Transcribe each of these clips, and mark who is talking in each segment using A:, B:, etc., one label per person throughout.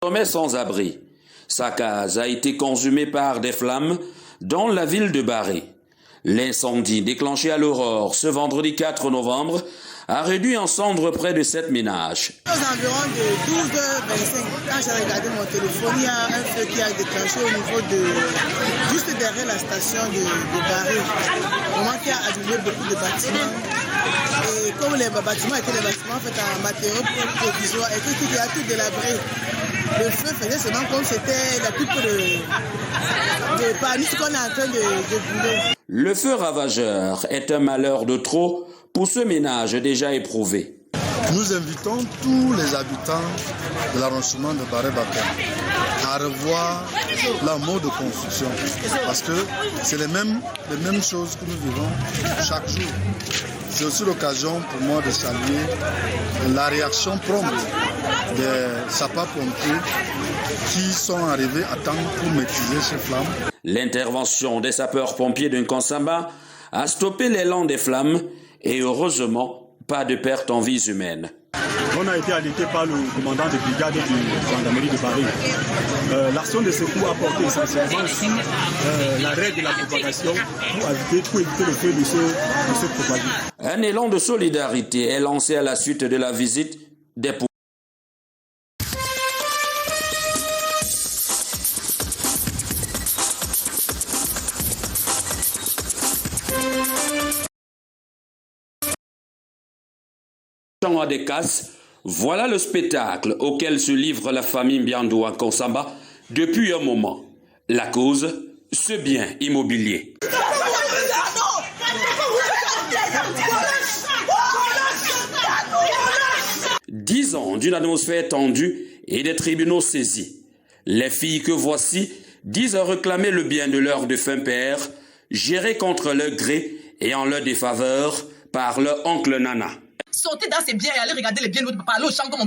A: Désormais sans abri, sa case a été consumée par des flammes dans la ville de Barré. L'incendie déclenché à l'aurore ce vendredi 4 novembre a réduit en cendres près de 7 ménages.
B: Aux environs de 12h25, quand j'ai regardé mon téléphone, il y a un feu qui a déclenché au niveau de... juste derrière la station de Barré. Vraiment qui a abîmé beaucoup de bâtiments. Et comme les bâtiments étaient des bâtiments faits en matériaux provisoires et qu'il y a tout délabré, le feu faisait seulement comme c'était la coupe de panique qu'on est en train de brûler.
A: Le feu ravageur est un malheur de trop pour ce ménage déjà éprouvé.
C: Nous invitons tous les habitants de l'arrondissement de Barré-Bakem à revoir leur mode de construction parce que c'est les mêmes choses que nous vivons chaque jour. C'est aussi l'occasion pour moi de saluer la réaction prompte des sapeurs-pompiers qui sont arrivés à temps pour maîtriser ces flammes.
A: L'intervention des sapeurs-pompiers de Nkonsamba a stoppé l'élan des flammes et heureusement, pas de perte en vies humaines.
D: On a été alerté par le commandant de brigade de gendarmerie de Paris. L'action de secours a porté essentiellement sur l'arrêt de la propagation pour éviter le feu de se propager.
A: Un élan de solidarité est lancé à la suite de la visite des pompiers. À des casses, voilà le spectacle auquel se livre la famille Mbiandou à Nkonsamba depuis un moment. La cause, ce bien immobilier. 10 ans d'une atmosphère tendue et des tribunaux saisis. Les filles que voici disent réclamer le bien de leur défunt père, géré contre leur gré et en leur défaveur par leur oncle Nana.
E: Sortez dans ces biens et allez regarder les biens de votre papa, aller au champ comme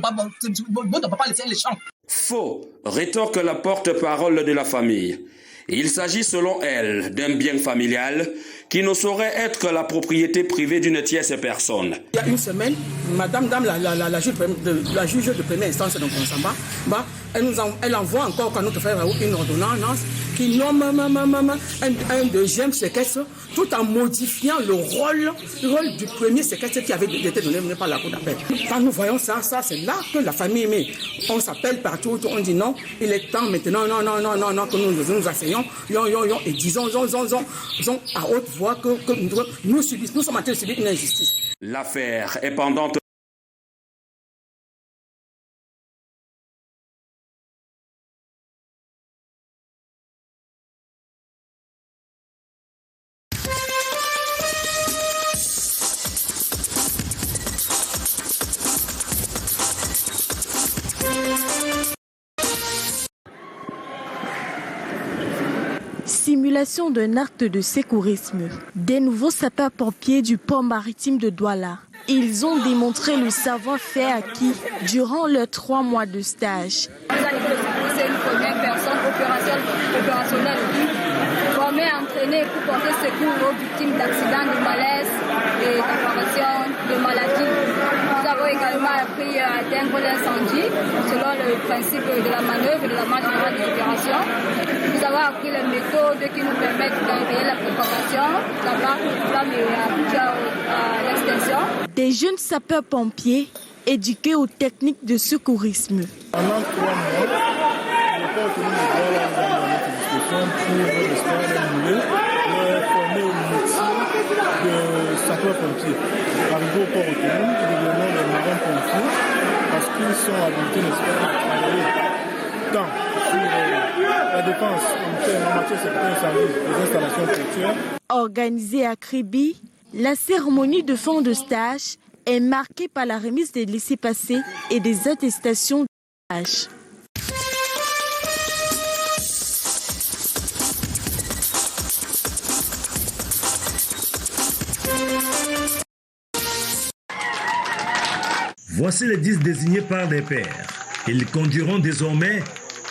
E: votre papa laissait les champs.
A: Faux, rétorque la porte-parole de la famille. Il s'agit selon elle d'un bien familial qui ne saurait être la propriété privée d'une tierce personne.
B: Il y a une semaine, la juge de première instance de Nkonsamba, elle envoie encore à notre frère une ordonnance qui nomme un deuxième séquestre tout en modifiant le rôle du premier séquestre qui avait été donné par la cour d'appel. Quand nous voyons ça c'est là que la famille met. On s'appelle partout, on dit non, il est temps maintenant, non, que nous asseyons, et disons à haute voix que nous sommes en train de subir une injustice.
A: L'affaire est pendante.
F: Simulation d'un acte de secourisme. Des nouveaux sapeurs-pompiers du port maritime de Douala. Ils ont démontré le savoir-faire acquis durant leurs 3 mois de stage.
G: C'est une première personne opérationnelle formée, entraînée pour porter secours aux victimes d'accidents, de malaise et d'apparition de maladies. Nous avons également appris à atteindre l'incendie selon le principe de la manœuvre et de la marche générale de l'opération. Nous avons appris les méthodes qui nous permettent d'enrayer la propagation, d'abattre les flammes et à l'extinction.
F: Des jeunes sapeurs-pompiers éduqués aux techniques de secourisme.
D: Pendant 3 mois, le port autonome de Douala nous a mis à notre disposition pour les former au métier de sapeur-pompier. Arrivé au port autonome, nous devenons des marins-pompiers parce qu'ils sont habilités, n'est-ce pas, à travailler tant sur la défense en matière de sécurité incendie des installations portuaires.
F: Organisée à Kribi, la cérémonie de fin de stage est marquée par la remise des laissez-passer et des attestations de stage.
H: Voici les 10 désignés par les pairs. Ils conduiront désormais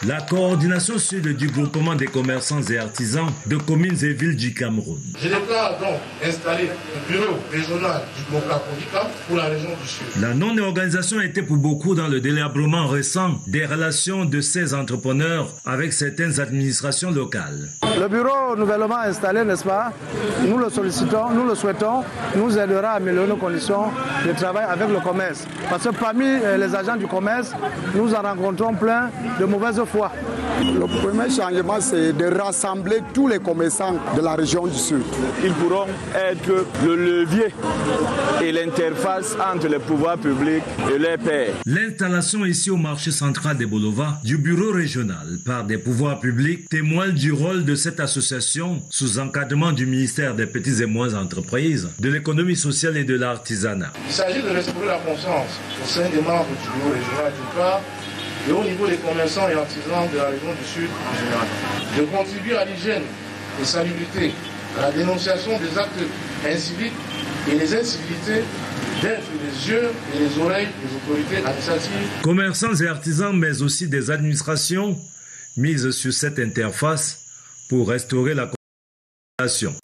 H: La coordination sud du groupement des commerçants et artisans de communes et villes du Cameroun.
I: Je déclare donc installer le bureau régional du Moka-Kodika pour la région du Sud.
H: La non-organisation était pour beaucoup dans le délabrement récent des relations de ces entrepreneurs avec certaines administrations locales.
J: Le bureau nouvellement installé, n'est-ce pas, nous le sollicitons, nous le souhaitons, nous aidera à améliorer nos conditions de travail avec le commerce. Parce que parmi les agents du commerce, nous en rencontrons plein de mauvaise foi.
K: Le premier changement, c'est de rassembler tous les commerçants de la région du Sud.
L: Ils pourront être le levier et l'interface entre les pouvoirs publics et les pairs.
H: L'installation ici au marché central des Bolova du bureau régional par des pouvoirs publics témoigne du rôle de cette association sous encadrement du ministère des Petites et Moyennes Entreprises, de l'économie sociale et de l'artisanat.
I: Il s'agit de restaurer la confiance au sein des membres du bureau régional d'une part et au niveau des commerçants et artisans de la région du Sud en général. De contribuer à l'hygiène et salubrité, à la dénonciation des actes incivils et les incivilités d'être les yeux et les oreilles des autorités administratives.
H: Commerçants et artisans, mais aussi des administrations, misent sur cette interface pour restaurer la coopération.